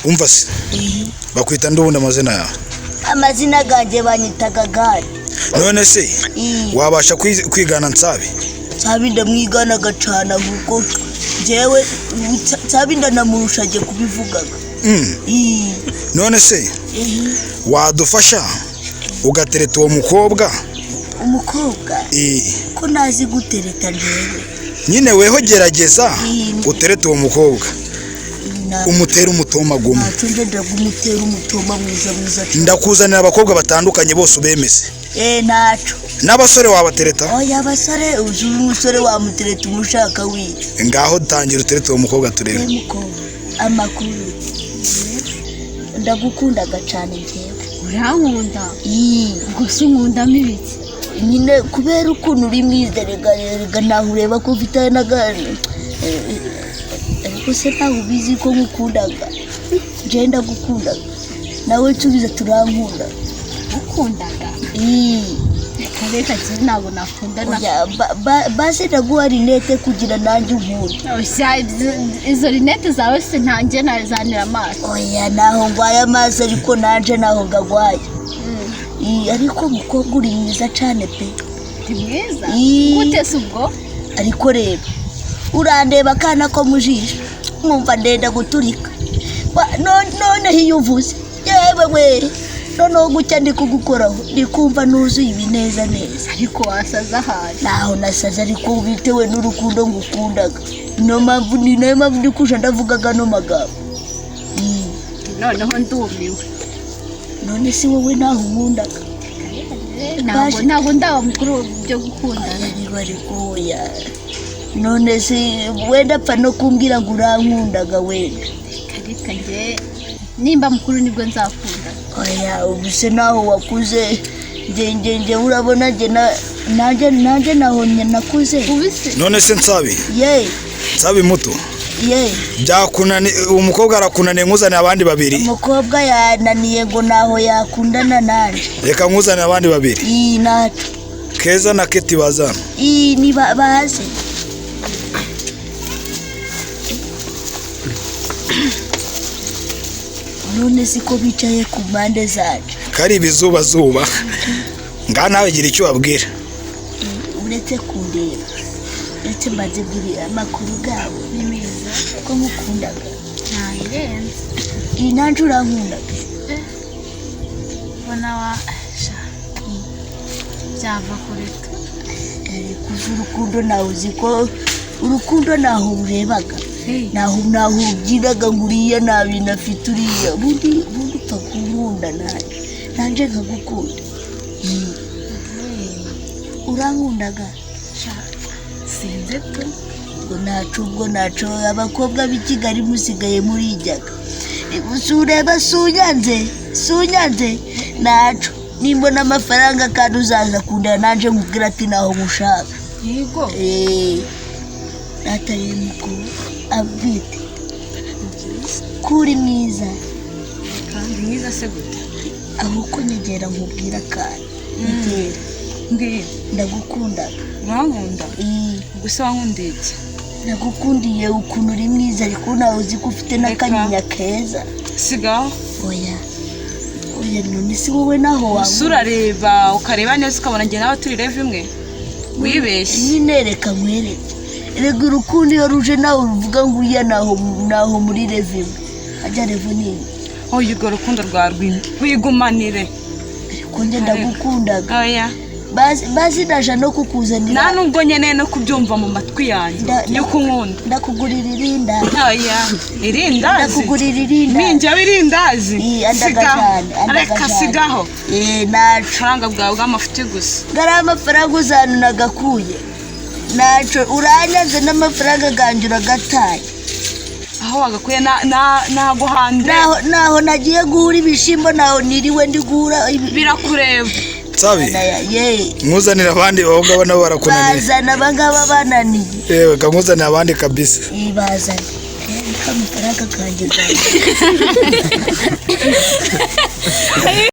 umva se bakwita ndubundi amazina yawe? Amazina ganje banyitaga Gari. None se wabasha kwigana Nsabi? Nsabi ndamwigana gacana kuko jewe Nsabi ndanamurushaje kubivugaga. None se wadufasha ugatereta uwo mukobwa? Umukobwa ko nazi gutereta njewe. Nyine weho gerageza utereta uwo mukobwa umutera umutoma guma. Nacunje ndagumutera umutoma mwiza. Ndakuzanira abakobwa batandukanye bose ubemeze. Naco n'abasore wabatereta? Oya abasore umusore wamutereta umushaka wi. Ngaho tangira utereta uwo mukobwa turebe. Umukobwa amakuru ndagukundaga cyane njewe. Urankunda? Gusa unkunda mibiki nyine kubera ukuntu uri mwiza rega naho ureba ko ufite n'agani ariko se ntaho ubizi ko ngukundaga. Je ndagukundaga nawe tubiza turankunda. ukundaga? Kareka je ntabwo nakundana. Base ndaguha rinete kugira nanjye unkunda. Izo rinete zawe se ntanjye nazanira amaso. Oya naho ngwaya amaso ariko nanje naho ngagwaye. Ariko mukobwa uri mwiza cyane pe. Mwiza? Gute se ubwo? Ariko reba urandeba kana ko mujisha mwumva ndenda guturika. None hiyuvuze yewe we none gucya ndi kugukoraho ndikumva nuzuye ibineza neza. Ariko wasaza hano. Naho nasaza ariko bitewe n'urukundo ngukundaga. No mpamvu ni nayo mpamvu ndikusha ndavugaga no magambo. Noneho ndumiwe. None si wowe naho nkundaga? Ntabwo ndaba mukuru byo gukundana. Ariko oya none si wenda pfa no kumbwira ngo urankundaga wenda. Kareka nje nimba mukuru nibwo nzakunda. Oya ubuse naho wakuze nje urabona nje nanjye naho nakuze. None se Nsabi? Nsabi muto byakunani umukobwa arakunaniye nkuzane abandi babiri? Umukobwa yananiye ngo naho yakundana nanje. Reka nkuzane abandi babiri. Naco Keza na Keti bazana. Ni baze. None siko bicaye ku mpande zacu. Kari ibizuba zuba. Nga nawe gira icyo wabwira. Uretse kundeba. Uretse mbaze bwira amakuru gawe ni meza ko mukundaga. Ntayirenze. Nanje urankundaga. Bona wa byava kureka. Kuva urukundo nawe uzi ko urukundo naho urebaga. Naho ugiraga nguriya nabi nafite uriya bundi upfa kunkunda nanje nkagukunda. Urankundaga? Sinze pe. Ubwo naco abakobwa b'i Kigali musigaye murijyaga. Ureba sunyanze naco nimbona amafaranga kandi uzaza kundana nanje nkubwira ati naho mushaka. Yego. Atari mukuru abwite kuri mwiza. Kandi mwiza se gute? Aho ko nyegera nkubwira kandi mbwira ndagukundaga. Urankunda? Gusa wankundiye iki? Nagukundiye ukuntu uri mwiza ariko nawe uzi ko ufite n'akanyinya keza. Sigaho? Oya none si wowe naho wawe urareba ukareba neza ukabona njye nawe turi rev imwe wibeshye. Nyine reka nkwereke rega urukundo iyo ruje nawe uruvuga ngo uriya naho muri rev imwe ajya rev nini. Urwo rukundo rwa rwigumanire ariko njye ndagukundaga. Oya bazi naje no kukuzanira. Nta nubwo nyene no kubyumva mu matwi yanjye yuko unkunda. Ndakugurira irinda. Oya irindazi. Ndakugurira irinda. Ninjye irindazi. Reka sigaho. Naco faranga bwawe bw'amafuti gusa. Gara amafaranga uzana nagakuye. Naco uranyaze n'amafaranga ganje uragataye. Aho wagakuye naguhande. Naho nagiye guhura ibishimbo naho niriwe ndigura birakureba. Nsabi nkuzanira abandi ahubwo aba nabo barakunaniye. Bazana abangaba bananiye. Yewe kamuzanira abandi kabisa. Bazana amafaranga kanje.